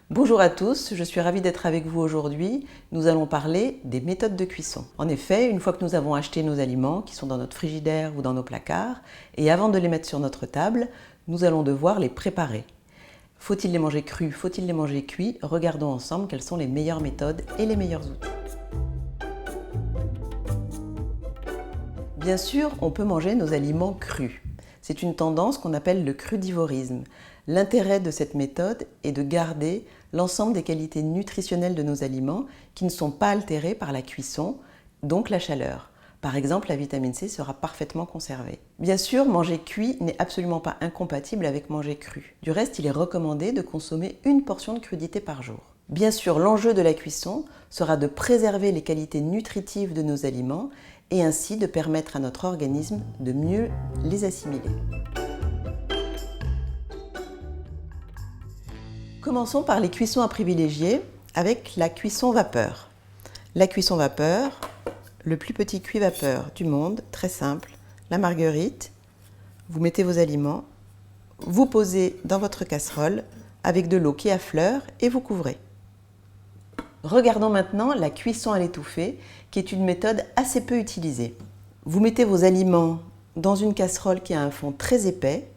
Bonjour à tous, je suis ravie d'être avec vous aujourd'hui. Nous allons parler des méthodes de cuisson. En effet, une fois que nous avons acheté nos aliments qui sont dans notre frigidaire ou dans nos placards, et avant de les mettre sur notre table, nous allons devoir les préparer. Faut-il les manger crus? Faut-il les manger cuits? Regardons ensemble quelles sont les meilleures méthodes et les meilleurs outils. Bien sûr, on peut manger nos aliments crus. C'est une tendance qu'on appelle le crudivorisme. L'intérêt de cette méthode est de garder l'ensemble des qualités nutritionnelles de nos aliments qui ne sont pas altérées par la cuisson, donc la chaleur. Par exemple, la vitamine C sera parfaitement conservée. Bien sûr, manger cuit n'est absolument pas incompatible avec manger cru. Du reste, il est recommandé de consommer une portion de crudité par jour. Bien sûr, l'enjeu de la cuisson sera de préserver les qualités nutritives de nos aliments et ainsi de permettre à notre organisme de mieux les assimiler. Commençons par les cuissons à privilégier avec la cuisson vapeur. La cuisson vapeur, le plus petit cuit vapeur du monde, très simple, la marguerite. Vous mettez vos aliments, vous posez dans votre casserole avec de l'eau qui affleure et vous couvrez. Regardons maintenant la cuisson à l'étouffée, qui est une méthode assez peu utilisée. Vous mettez vos aliments dans une casserole qui a un fond très épais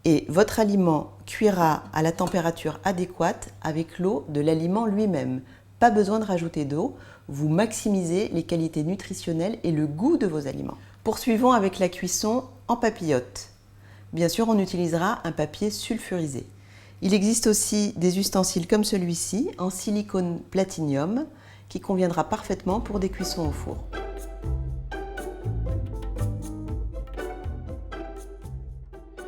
et votre aliment cuira à la température adéquate avec l'eau de l'aliment lui-même. Pas besoin de rajouter d'eau, vous maximisez les qualités nutritionnelles et le goût de vos aliments. Poursuivons avec la cuisson en papillote. Bien sûr, on utilisera un papier sulfurisé. Il existe aussi des ustensiles comme celui-ci, en silicone platinium, qui conviendra parfaitement pour des cuissons au four.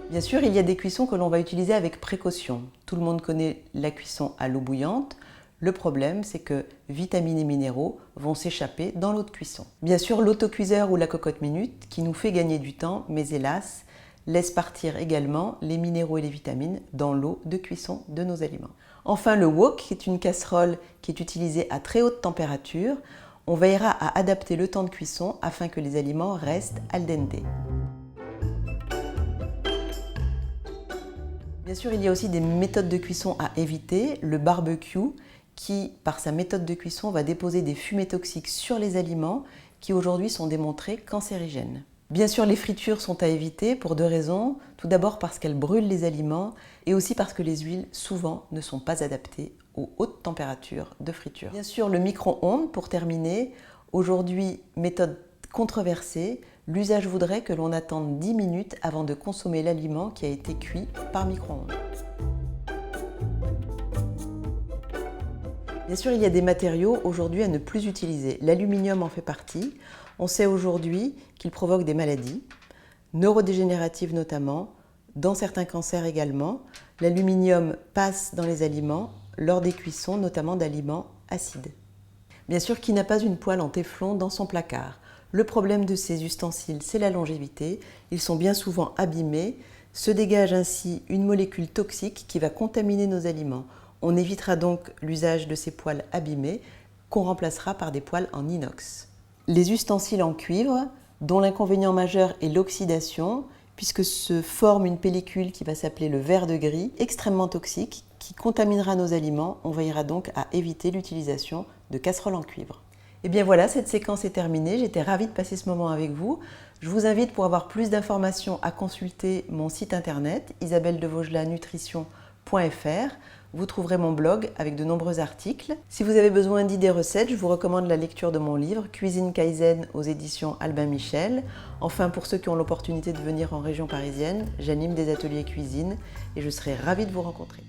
Bien sûr, il y a des cuissons que l'on va utiliser avec précaution. Tout le monde connaît la cuisson à l'eau bouillante. Le problème, c'est que vitamines et minéraux vont s'échapper dans l'eau de cuisson. Bien sûr, l'autocuiseur ou la cocotte minute, qui nous fait gagner du temps, mais hélas, laisse partir également les minéraux et les vitamines dans l'eau de cuisson de nos aliments. Enfin, le wok, qui est une casserole qui est utilisée à très haute température, on veillera à adapter le temps de cuisson afin que les aliments restent al dente. Bien sûr, il y a aussi des méthodes de cuisson à éviter. Le barbecue, qui, par sa méthode de cuisson, va déposer des fumées toxiques sur les aliments qui aujourd'hui sont démontrés cancérigènes. Bien sûr, les fritures sont à éviter pour deux raisons. Tout d'abord parce qu'elles brûlent les aliments et aussi parce que les huiles, souvent, ne sont pas adaptées aux hautes températures de friture. Bien sûr, le micro-ondes, pour terminer. Aujourd'hui, méthode controversée, l'usage voudrait que l'on attende 10 minutes avant de consommer l'aliment qui a été cuit par micro-ondes. Bien sûr, il y a des matériaux aujourd'hui à ne plus utiliser. L'aluminium en fait partie. On sait aujourd'hui qu'il provoque des maladies, neurodégénératives notamment, dans certains cancers également. L'aluminium passe dans les aliments lors des cuissons, notamment d'aliments acides. Bien sûr, qui n'a pas une poêle en téflon dans son placard? Le problème de ces ustensiles, c'est la longévité. Ils sont bien souvent abîmés. Se dégage ainsi une molécule toxique qui va contaminer nos aliments. On évitera donc l'usage de ces poêles abîmées qu'on remplacera par des poêles en inox. Les ustensiles en cuivre, dont l'inconvénient majeur est l'oxydation, puisque se forme une pellicule qui va s'appeler le verre de gris, extrêmement toxique, qui contaminera nos aliments. On veillera donc à éviter l'utilisation de casseroles en cuivre. Et bien voilà, cette séquence est terminée. J'étais ravie de passer ce moment avec vous. Je vous invite, pour avoir plus d'informations, à consulter mon site internet isabelledevaugelin-nutrition.fr. Vous trouverez mon blog avec de nombreux articles. Si vous avez besoin d'idées recettes, je vous recommande la lecture de mon livre Cuisine Kaizen aux éditions Albin Michel. Enfin, pour ceux qui ont l'opportunité de venir en région parisienne, j'anime des ateliers cuisine et je serai ravie de vous rencontrer.